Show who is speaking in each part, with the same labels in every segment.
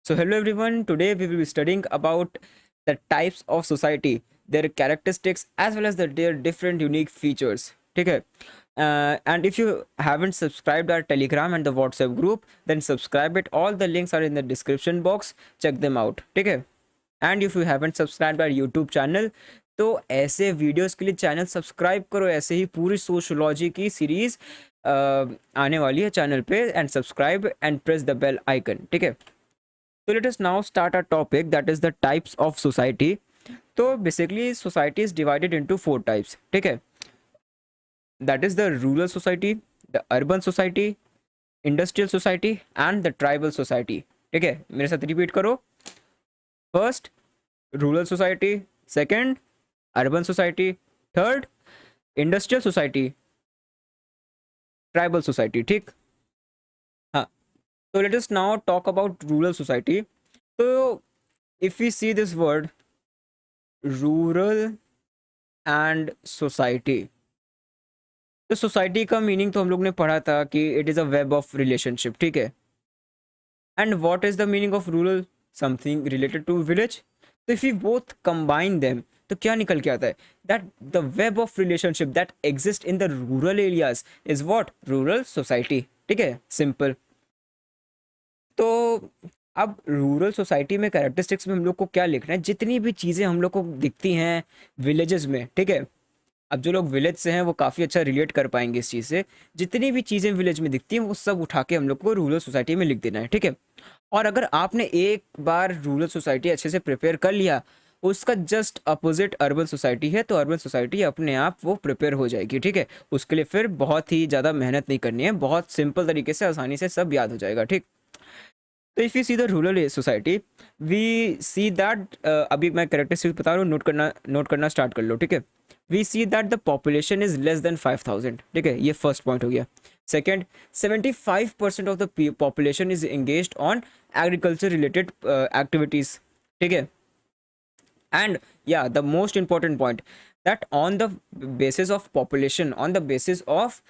Speaker 1: So hello everyone, today we will be studying about the types of society, their characteristics as well as their different unique features. ठीक है? And if you haven't subscribed our Telegram and the WhatsApp group, then subscribe it. All the links are in the description box. Check them out. ठीक है? And if you haven't subscribed our YouTube channel, तो ऐसे videos के लिए channel subscribe करो. ऐसे ही पूरी sociology की सीरीज आने वाली है चैनल पे. And subscribe and press the bell icon. ठीक है? So let us now start our topic, that is the types of society. So basically society is divided into four types. ठीक है? That is the rural society, the urban society, industrial society and the tribal society. ठीक है? मेरे साथ repeat करो. First rural society, second urban society, third industrial society, tribal society. ठीक. हाँ. So let us now talk about rural society. So if we see this word rural and society, तो society का meaning तो हम लोग ने पढ़ा था कि it is a web of relationship. ठीक है? And what is the meaning of rural? Something related to village. तो if you both combine them तो क्या निकल के आता है? That the web of relationship that exist in the rural areas is what? Rural society. ठीक है? Simple. तो अब रूरल सोसाइटी में कैरेक्टरिस्टिक्स में हम लोग को क्या लिखना है? जितनी भी चीज़ें हम लोग को दिखती हैं विलेजेस में. ठीक है? अब जो लोग विलेज से हैं वो काफ़ी अच्छा रिलेट कर पाएंगे इस चीज़ से. जितनी भी चीज़ें विलेज में दिखती हैं वो सब उठा के हम लोग को रूरल सोसाइटी में लिख देना है. ठीक है? और अगर आपने एक बार रूरल सोसाइटी अच्छे से प्रिपेयर कर लिया, उसका जस्ट अपोजिट अर्बन सोसाइटी है, तो अर्बन सोसाइटी अपने आप वो प्रिपेयर हो जाएगी. ठीक है? उसके लिए फिर बहुत ही ज़्यादा मेहनत नहीं करनी है, बहुत सिंपल तरीके से आसानी से सब याद हो जाएगा. ठीक. तो if you see the rural society we see that, अभी मैं करेक्टरिस्टिक्स बता रहा हूँ, नोट करना स्टार्ट कर लो. ठीक है? We see that the population is less than 5,000. ठीक है? ये फर्स्ट पॉइंट हो गया. Second, 75% of the population is engaged on agriculture related activities. ठीक है? एंड या the most important point, that on the basis of population, on the basis of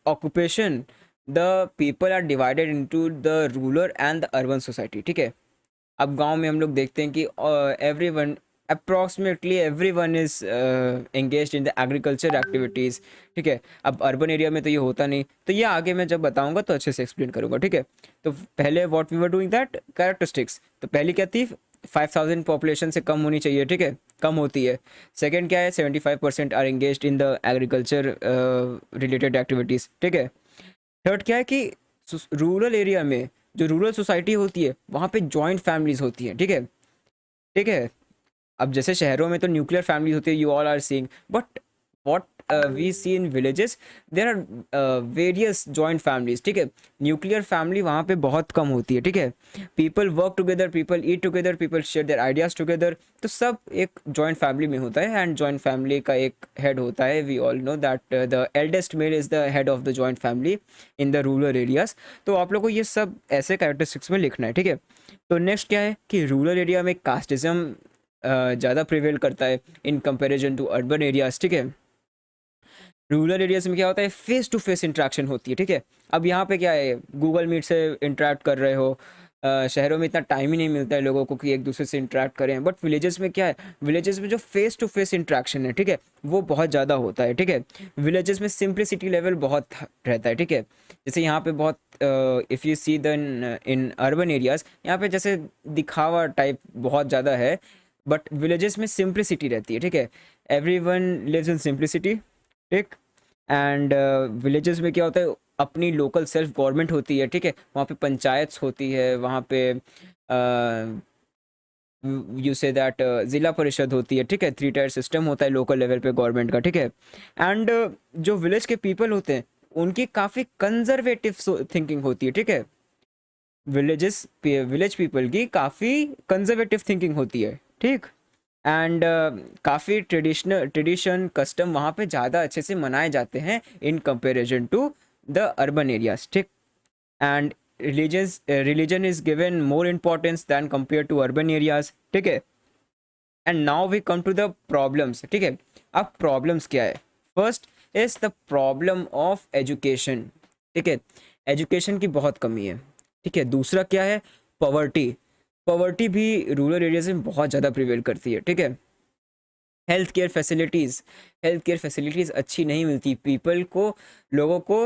Speaker 1: occupation, the people are divided into the rural and the urban society. ठीक है? अब गांव में हम लोग देखते हैं कि everyone, approximately everyone is engaged in the agriculture activities. ठीक है? अब अर्बन एरिया में तो ये होता नहीं, तो ये आगे मैं जब बताऊंगा तो अच्छे से एक्सप्लेन करूंगा. ठीक है? तो पहले what we were doing that characteristics. तो पहली क्या थी? 5,000 पॉपुलेशन से कम होनी चाहिए. ठीक है? कम होती है. सेकेंड क्या है? 75% are engaged in the agriculture related activities. ठीक है? थर्ड क्या है कि रूरल एरिया में जो रूरल सोसाइटी होती है वहाँ पे जॉइंट फैमिलीज होती है. ठीक है? ठीक है? अब जैसे शहरों में तो न्यूक्लियर फैमिली होती है, you all are seeing, but what we see in villages, there are various joint families. ठीक है? न्यूक्लियर फैमिली वहाँ पे बहुत कम होती है. ठीक है? People work together, people eat together, people share their ideas together. तो सब एक जॉइंट फैमिली में होता है एंड जॉइंट फैमिली का एक हेड होता है. We all know that the eldest male is the head of the joint family in the rural areas. तो आप लोग को ये सब ऐसे कैरेक्टरिस्टिक्स में लिखना है. ठीक है? तो नेक्स्ट क्या है कि रूरल एरिया में कास्टिज्म ज़्यादा प्रिवेल करता है in comparison to urban areas. ठीक है? रूरल एरियाज में क्या होता है? फेस टू फेस इंट्रैक्शन होती है. ठीक है? अब यहाँ पे क्या है? गूगल मीट से इंटरेक्ट कर रहे हो. शहरों में इतना टाइम ही नहीं मिलता है लोगों को कि एक दूसरे से इंटरेक्ट करें, बट विलेजेस में क्या है? विलेजेस में जो फेस टू फेस इंट्रैक्शन है, ठीक है, वो बहुत ज़्यादा होता है. ठीक है? विलेजेस में सिंप्लिसिटी लेवल बहुत रहता है. ठीक है? जैसे यहाँ पे बहुत, if you see the in urban areas, यहाँ पे जैसे दिखावा टाइप बहुत ज़्यादा है, बट विलेजेस में सिंप्लिसिटी रहती है. ठीक है? Everyone lives in simplicity. ठीक. एंड विलेजेस में क्या होता है? अपनी लोकल सेल्फ गवर्नमेंट होती है. ठीक है? वहाँ पे पंचायत्स होती है, वहाँ पे यू से दैट ज़िला परिषद होती है. ठीक है? 3 टायर सिस्टम होता है लोकल लेवल पे गवर्नमेंट का. ठीक है? एंड जो विलेज के पीपल होते हैं उनकी काफ़ी कंजर्वेटिव थिंकिंग होती है. ठीक है? विलेज पीपल की काफ़ी कंजर्वेटिव थिंकिंग होती है. ठीक. एंड काफ़ी ट्रेडिशन कस्टम वहाँ पे ज़्यादा अच्छे से मनाए जाते हैं in comparison to the urban areas. ठीक. And religion is given more importance than compare to urban areas. ठीक है? And now we come to the problems. ठीक है? अब प्रॉब्लम्स क्या है? First is the problem of education. ठीक है? एजुकेशन की बहुत कमी है. ठीक है? दूसरा क्या है? पॉवर्टी. पॉवर्टी भी रूरल एरियाज में बहुत ज़्यादा प्रिवेल करती है, ठीक है। हेल्थ केयर फैसिलिटीज़ अच्छी नहीं मिलती पीपल को, लोगों को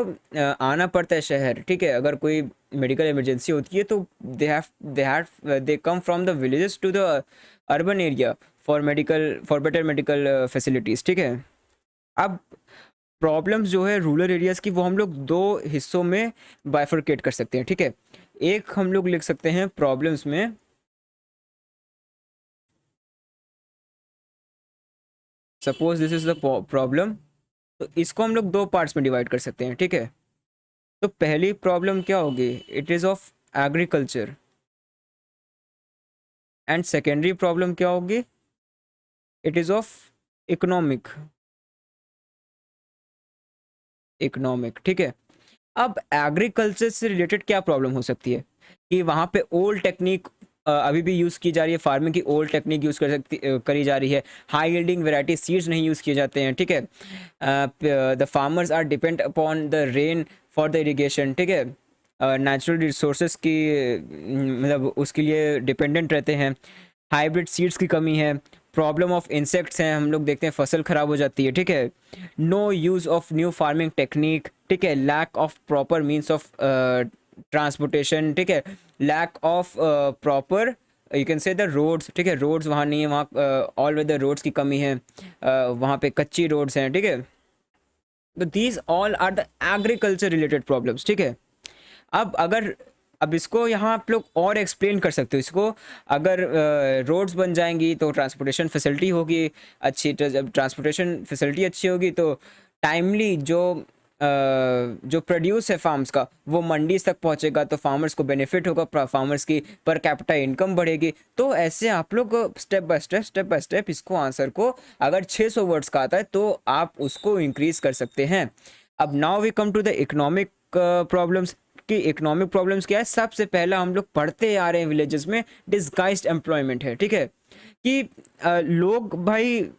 Speaker 1: आना पड़ता है शहर, ठीक है। अगर कोई मेडिकल इमरजेंसी होती है तो they come from the villages to the urban area for better medical facilities, ठीक है। अब प्रॉब्लम्स जो है रूरल एरियाज़ की वो हम लोग दो हिस्सों में बाइफरकेट कर सकते हैं, ठीक है। एक हम लोग लिख सकते हैं प्रॉब्लम्स में, suppose this is the problem, तो इसको हम लोग दो पार्ट्स में डिवाइड कर सकते हैं, ठीक है। तो पहली प्रॉब्लम क्या होगी, it is of agriculture, and secondary problem क्या होगी, इट इज़ ऑफ इकोनॉमिक, ठीक है। अब एग्रीकल्चर से रिलेटेड क्या प्रॉब्लम हो सकती है कि वहाँ पे ओल्ड टेक्निक अभी भी यूज़ की जा रही है, फार्मिंग की ओल्ड टेक्निक यूज़ करी जा रही है, हाई यील्डिंग वेराइटी सीड्स नहीं यूज़ किए जाते हैं, ठीक है। The farmers are depend upon the rain for the irrigation, ठीक है। नेचुरल रिसोर्सेज की मतलब उसके लिए डिपेंडेंट रहते हैं। हाइब्रिड सीड्स की कमी है, प्रॉब्लम ऑफ इंसेक्ट्स हैं, हम लोग देखते हैं फसल खराब हो जाती है, ठीक है। No use of new farming technique, ठीक है। Lack of proper means of transportation, ठीक है। Lack of proper you can say the roads, ठीक है। रोड्स वहाँ नहीं है, वहाँ ऑल वेदर रोड्स की कमी है, वहाँ पे कच्ची रोड्स हैं, ठीक है। तो these all are the agriculture related problems, ठीक है। अब अगर अब इसको यहाँ आप लोग और एक्सप्लेन कर सकते हो इसको, अगर रोड्स बन जाएंगी तो ट्रांसपोर्टेशन फैसिलिटी होगी अच्छी, जब ट्रांसपोर्टेशन फैसिलिटी अच्छी होगी तो टाइमली जो प्रोड्यूस है फार्म्स का वो मंडी तक पहुँचेगा, तो फार्मर्स को बेनिफिट होगा, फार्मर्स की पर कैपिटा इनकम बढ़ेगी। तो ऐसे आप लोग स्टेप बाय स्टेप इसको आंसर को, अगर 600 वर्ड्स का आता है तो आप उसको इंक्रीज कर सकते हैं। अब now we come to the economic problems, कि इकोनॉमिक प्रॉब्लम्स क्या है। सबसे पहला हम लोग पढ़ते आ रहे हैं विलेजेस में डिस्गाइज्ड एम्प्लॉयमेंट है, ठीक है। कि लोग भाई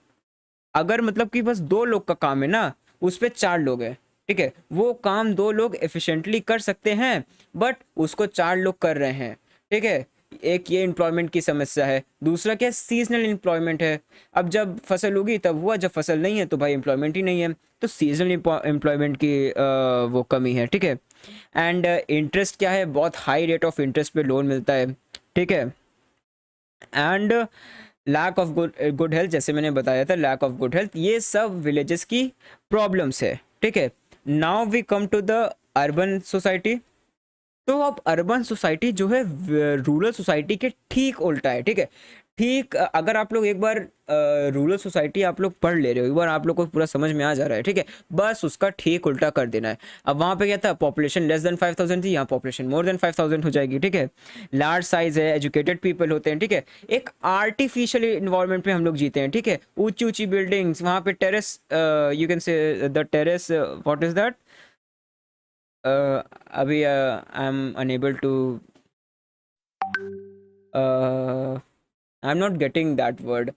Speaker 1: अगर मतलब कि बस 2 लोग का काम है ना, उस पे 4 लोग हैं, ठीक है। वो काम 2 लोग एफिशिएंटली कर सकते हैं, बट उसको 4 लोग कर रहे हैं, ठीक है। एक ये एम्प्लॉयमेंट की समस्या है। दूसरा क्या, सीजनल एम्प्लॉयमेंट है। अब जब फसल होगी तब हुआ, जब फसल नहीं है तो भाई एम्प्लॉयमेंट ही नहीं है, तो सीजनल एम्प्लॉयमेंट की वो कमी है, ठीक है। एंड इंटरेस्ट क्या है, बहुत हाई रेट ऑफ इंटरेस्ट पे लोन मिलता है, ठीक है। And lack of good health, जैसे मैंने बताया था लैक ऑफ गुड हेल्थ, ये सब विलेजेस की प्रॉब्लम्स है, ठीक है। Now we come to the urban society. तो अब अर्बन सोसाइटी जो है रूरल सोसाइटी के ठीक उल्टा है, ठीक है। ठीक अगर आप लोग एक बार रूरल सोसाइटी आप लोग पढ़ ले रहे हो, एक बार आप लोग को पूरा समझ में आ जा रहा है, ठीक है। बस उसका ठीक उल्टा कर देना है। अब वहाँ पे क्या था, पॉपुलेशन लेस देन 5000 थी, यहाँ पॉपुलेशन मोर देन 5000 हो जाएगी, ठीक है। लार्ज साइज है, एजुकेटेड पीपल होते हैं, ठीक है। एक आर्टिफिशियल इन्वायरमेंट में हम लोग जीते हैं, ठीक है। ऊंची ऊंची बिल्डिंग्स, वहाँ पे terrace, you can say the terrace, what is that, अभी I am unable to, I am not getting that word,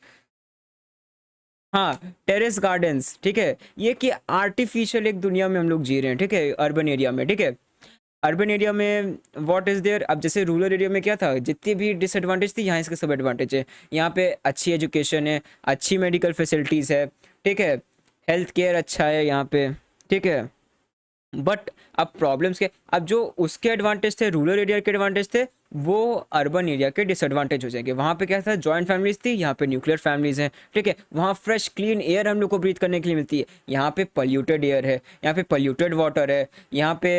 Speaker 1: हाँ टेरेस गार्डन्स, ठीक है। ये कि आर्टिफिशियल एक दुनिया में हम लोग जी रहे हैं, ठीक है, अर्बन एरिया में, ठीक है। अर्बन एरिया में व्हाट इज़ देयर, अब जैसे रूरल एरिया में क्या था, जितनी भी डिसएडवांटेज थी यहाँ इसके सब एडवांटेज है। यहाँ पे अच्छी एजुकेशन है, अच्छी मेडिकल फैसिलिटीज़ है, ठीक है। हेल्थ केयर अच्छा है यहाँ पे, ठीक है। बट अब प्रॉब्लम्स के, अब जो उसके एडवांटेज थे, रूरल एरिया के एडवांटेज थे, वो अर्बन एरिया के डिसएडवांटेज हो जाएंगे। वहाँ पे क्या था, जॉइंट फैमिलीज थी, यहाँ पे न्यूक्लियर फैमिलीज हैं, ठीक है। वहाँ फ्रेश क्लीन एयर हम लोग को ब्रीथ करने के लिए मिलती है, यहाँ पे पल्यूटेड एयर है, यहाँ पे पल्यूटेड वाटर है, यहाँ पे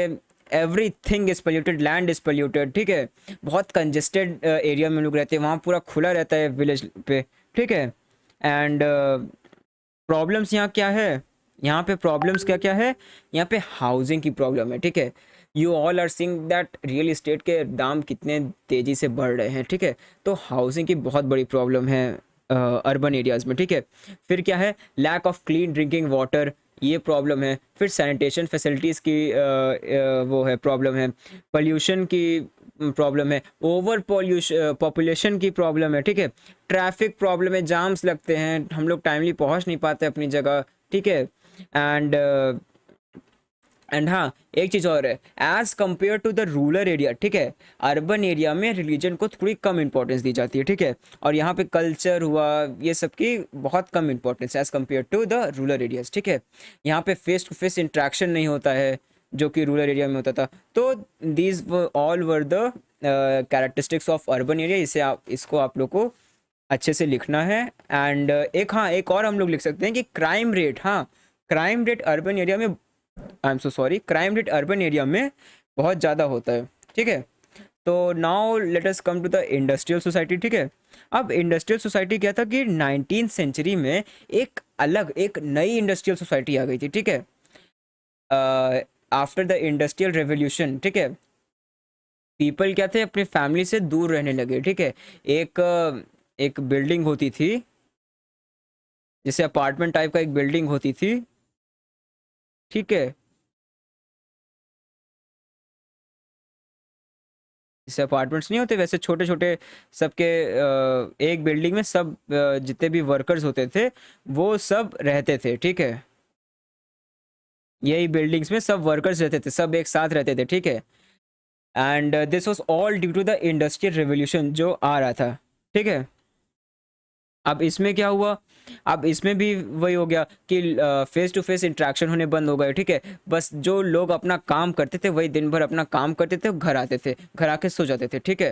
Speaker 1: everything is polluted, land is polluted, ठीक है। बहुत कंजेस्टेड एरिया में हम लोग रहते हैं, वहाँ पूरा खुला रहता है विलेज पे, ठीक है। एंड प्रॉब्लम्स यहाँ क्या है, यहाँ पे प्रॉब्लम्स क्या क्या है, यहाँ पे हाउसिंग की प्रॉब्लम है, ठीक है। You all are seeing that real estate के दाम कितने तेज़ी से बढ़ रहे हैं, ठीक है। तो हाउसिंग की बहुत बड़ी प्रॉब्लम है अर्बन एरियाज़ में, ठीक है। फिर क्या है, lack of clean drinking water, ये प्रॉब्लम है। फिर सैनिटेशन फैसिलिटीज़ की वो है प्रॉब्लम है। पोल्यूशन की प्रॉब्लम है, ओवर पॉपुलेशन की प्रॉब्लम है, ठीक है। ट्रैफिक प्रॉब्लम है, जाम्स लगते हैं, हम लोग टाइमली पहुंच नहीं पाते अपनी जगह, ठीक है। एंड एंड हाँ, एक चीज़ और है, as compare to the rural area, ठीक है, अर्बन एरिया में रिलीजन को थोड़ी कम इंपॉर्टेंस दी जाती है, ठीक है, और यहाँ पे कल्चर हुआ, ये सब की बहुत कम importance as compare to the rural areas, ठीक है। यहाँ पे फेस टू फेस इंट्रैक्शन नहीं होता है जो कि रूरल एरिया में होता था। तो these all were the characteristics of urban area. इसे आप, इसको आप लोग को अच्छे से लिखना है। एंड एक, हाँ, एक और हम लोग लिख सकते हैं कि क्राइम रेट, हाँ, क्राइम रेट अर्बन एरिया में, I am so sorry, crime rate urban area में बहुत ज़्यादा होता है, ठीक है। तो now let us come to the industrial society, ठीक है। अब इंडस्ट्रियल सोसाइटी क्या था कि 19th सेंचुरी में एक अलग, एक नई इंडस्ट्रियल सोसाइटी आ गई थी, ठीक है, आफ्टर द इंडस्ट्रियल रेवोल्यूशन, ठीक है। पीपल क्या थे, अपने फैमिली से दूर रहने लगे, ठीक है। एक एक बिल्डिंग होती थी, जैसे अपार्टमेंट टाइप का एक बिल्डिंग होती थी, ठीक है, जैसे अपार्टमेंट्स नहीं होते वैसे छोटे छोटे सबके, एक बिल्डिंग में सब जितने भी वर्कर्स होते थे वो सब रहते थे, ठीक है। यही बिल्डिंग्स में सब वर्कर्स रहते थे, सब एक साथ रहते थे, ठीक है। And this was all due to the industrial revolution जो आ रहा था, ठीक है। अब इसमें क्या हुआ, अब इसमें भी वही हो गया कि फेस टू फेस इंट्रैक्शन होने बंद हो गए, ठीक है। बस जो लोग अपना काम करते थे वही दिन भर अपना काम करते थे, घर आते थे, घर आके सो जाते थे, ठीक है।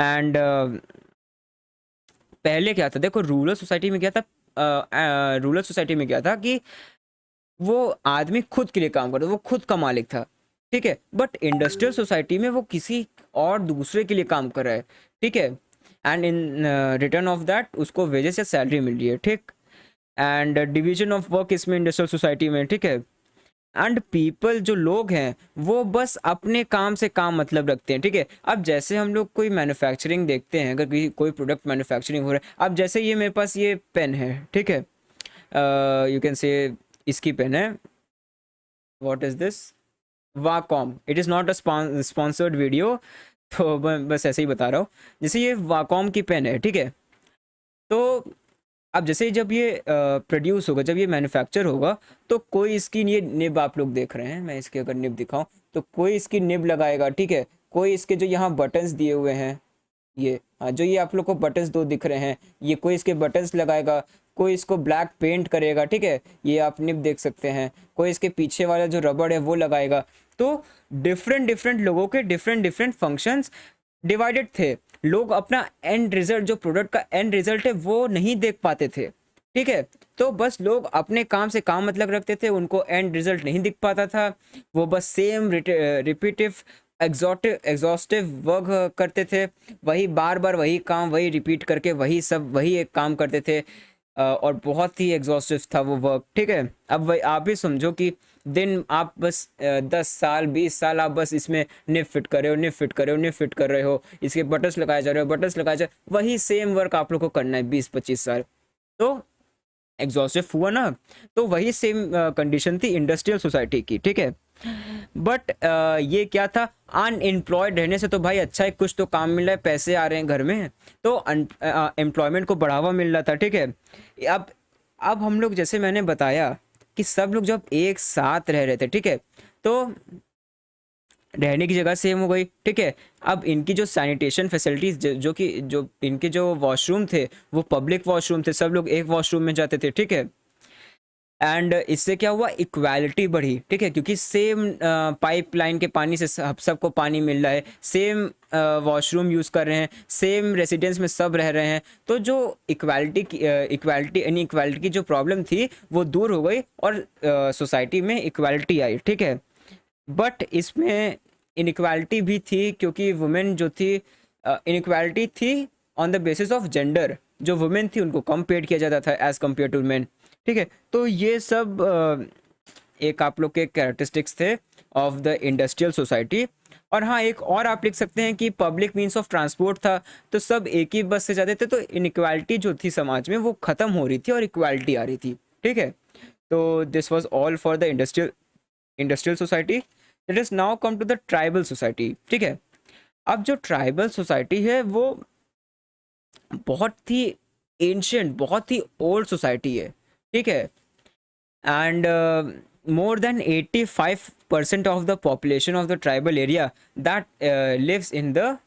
Speaker 1: एंड पहले क्या था, देखो रूरल सोसाइटी में क्या था, रूरल सोसाइटी में क्या था कि वो आदमी खुद के लिए काम करता, वो खुद का मालिक था, ठीक है। बट इंडस्ट्रियल सोसाइटी में वो किसी और दूसरे के लिए काम कर रहा है, ठीक है। And in return of that उसको वेजेस या सैलरी मिल रही है, ठीक। एंड डिवीजन ऑफ वर्क इसमें इंडस्ट्रियल सोसाइटी में, ठीक है। एंड पीपल जो लोग हैं वो बस अपने काम से काम मतलब रखते हैं, ठीक है। अब जैसे हम लोग कोई मैन्युफैक्चरिंग देखते हैं, अगर कोई प्रोडक्ट मैन्युफैक्चरिंग हो रहा है, अब जैसे ये मेरे पास ये पेन है, ठीक है, यू कैन से इसकी पेन है, what is this, Wacom, it is not a sponsored video, तो बस ऐसे ही बता रहा हूँ। जैसे ये वाकॉम की पेन है, ठीक है। तो अब जैसे जब ये प्रोड्यूस होगा, जब ये मैन्युफैक्चर होगा, तो कोई इसकी, ये निब आप लोग देख रहे हैं, मैं इसकी अगर निब दिखाऊं तो कोई इसकी निब लगाएगा, ठीक है। कोई इसके जो यहाँ बटन्स दिए हुए हैं, ये, हाँ, जो ये आप लोग को बटन्स दो दिख रहे हैं, ये कोई इसके बटन्स लगाएगा, कोई इसको ब्लैक पेंट करेगा, ठीक है, ये आप निब देख सकते हैं, कोई इसके पीछे वाला जो रबड़ है वो लगाएगा। तो डिफरेंट डिफरेंट लोगों के डिफरेंट डिफरेंट फंक्शंस डिवाइडेड थे। लोग अपना एंड रिजल्ट, जो प्रोडक्ट का एंड रिजल्ट है वो नहीं देख पाते थे, ठीक है। तो बस लोग अपने काम से काम मतलब रखते थे, उनको एंड रिजल्ट नहीं दिख पाता था, वो बस सेम रिपीटिव एग्जॉस्टिव वर्क करते थे, वही बार बार वही काम वही रिपीट करके वही सब वही एक काम करते थे, और बहुत ही एग्जॉस्टिव था वो वर्क, ठीक है। अब वही आप भी समझो कि दिन आप बस 10 साल 20 साल आप बस इसमें निप फिट कर रहे हो, निप फिट कर रहे हो, निप फिट कर रहे हो, इसके बटन्स लगाए जा रहे हो, बटन्स लगाए जा, वही सेम वर्क आप लोग को करना है 20-25 साल, तो एग्जॉस्टिव हुआ ना। तो वही सेम कंडीशन थी इंडस्ट्रियल सोसाइटी की, ठीक है। बट ये क्या था, अनएम्प्लॉयड रहने से तो भाई अच्छा है, कुछ तो काम मिल रहा है, पैसे आ रहे हैं घर में, तो एम्प्लॉयमेंट को बढ़ावा मिल रहा था, ठीक है। अब अब हम लोग, जैसे मैंने बताया कि सब लोग जब एक साथ रह रहे थे, ठीक है, तो रहने की जगह सेम हो गई, ठीक है। अब इनकी जो सैनिटेशन फैसिलिटीज, जो कि जो इनके जो वॉशरूम थे वो पब्लिक वॉशरूम थे, सब लोग एक वॉशरूम में जाते थे, ठीक है। एंड इससे क्या हुआ, इक्वालिटी बढ़ी, ठीक है, क्योंकि सेम पाइपलाइन के पानी से सबको पानी मिल रहा है, सेम वॉशरूम यूज़ कर रहे हैं, सेम रेसिडेंस में सब रह रहे हैं, तो जो इक्वालिटी यानी इक्वालिटी की जो प्रॉब्लम थी वो दूर हो गई और सोसाइटी में इक्वालिटी आई, ठीक है। बट इसमें इनइक्वालिटी भी थी, क्योंकि वुमेन जो थी, इनइक्वालिटी थी on the basis of gender, जो वुमेन थी उनको कम पेड किया जाता था एज कम्पेयर टू मेन, ठीक है। तो ये सब एक आप लोग के कैरेक्टरिस्टिक्स थे ऑफ द इंडस्ट्रियल सोसाइटी। और हाँ, एक और आप लिख सकते हैं कि पब्लिक मीन्स ऑफ ट्रांसपोर्ट था, तो सब एक ही बस से जाते थे, तो इनइक्वालिटी जो थी समाज में वो खत्म हो रही थी और इक्वालिटी आ रही थी, ठीक है। तो this was all for the industrial society. Let us now come to the tribal society, ठीक है। अब जो ट्राइबल सोसाइटी है वो बहुत ही एंशियंट, बहुत ही ओल्ड सोसाइटी है, ठीक है। And more than 85 85% of the population of the tribal area that lives in the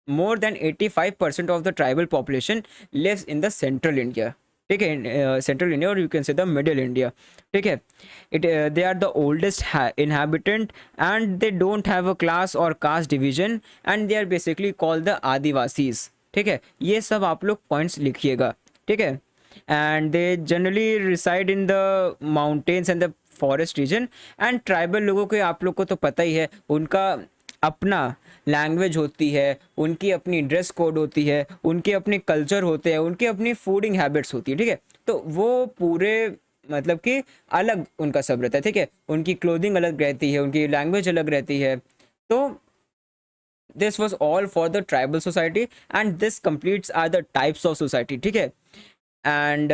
Speaker 1: more than 85% of the tribal population lives in the central India. ठीक है, सेंट्रल इंडिया और you can say the middle India. ठीक है, it they are the oldest inhabitant and they don't have a class or caste division and they are basically called the Adivasis. ठीक है, ये सब आप लोग पॉइंट्स लिखिएगा. ठीक है, and they generally reside in the mountains and the forest region. And tribal लोगों के आप लोग को तो पता ही है, उनका अपना लैंग्वेज होती है, उनकी अपनी ड्रेस कोड होती है, उनके अपने कल्चर होते हैं, उनकी अपनी फूडिंग हैबिट्स होती है. ठीक है, तो वो पूरे मतलब कि अलग उनका सब रहता है. ठीक है, उनकी क्लोथिंग अलग रहती है, उनकी लैंग्वेज अलग रहती है. तो this was all for the tribal society and this completes are the types of society. ठीक है, and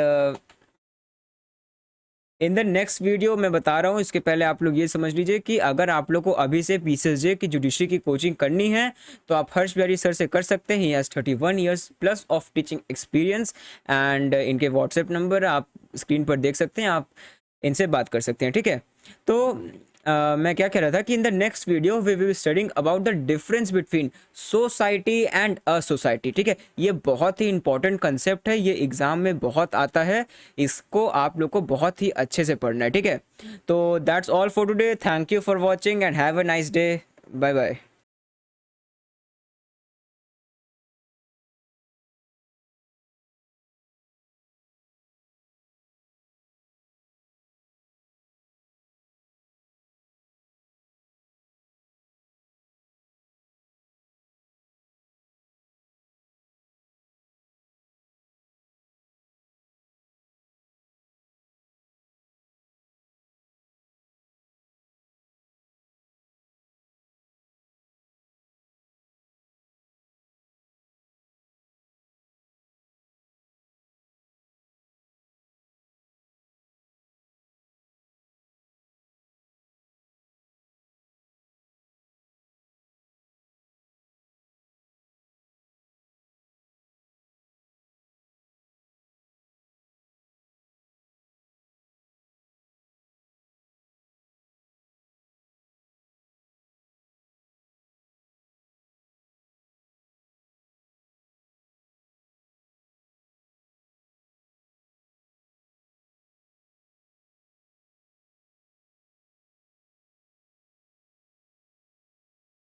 Speaker 1: in the next video मैं बता रहा हूँ, इसके पहले आप लोग ये समझ लीजिए कि अगर आप लोग को अभी से PCSJ की जुडिशरी की कोचिंग करनी है तो आप हर्ष बिहारी सर से कर सकते हैं. He has 31 years plus of teaching experience and इनके व्हाट्सएप नंबर आप स्क्रीन पर देख सकते हैं, आप इनसे बात कर सकते हैं. ठीक है, तो मैं क्या कह रहा था कि in the next video we will be studying about the difference between society and a society. ठीक है, ये बहुत ही इंपॉर्टेंट कंसेप्ट है, ये एग्जाम में बहुत आता है, इसको आप लोग को बहुत ही अच्छे से पढ़ना है. ठीक है, तो that's all for today. Thank you for watching and have a nice day. Bye bye.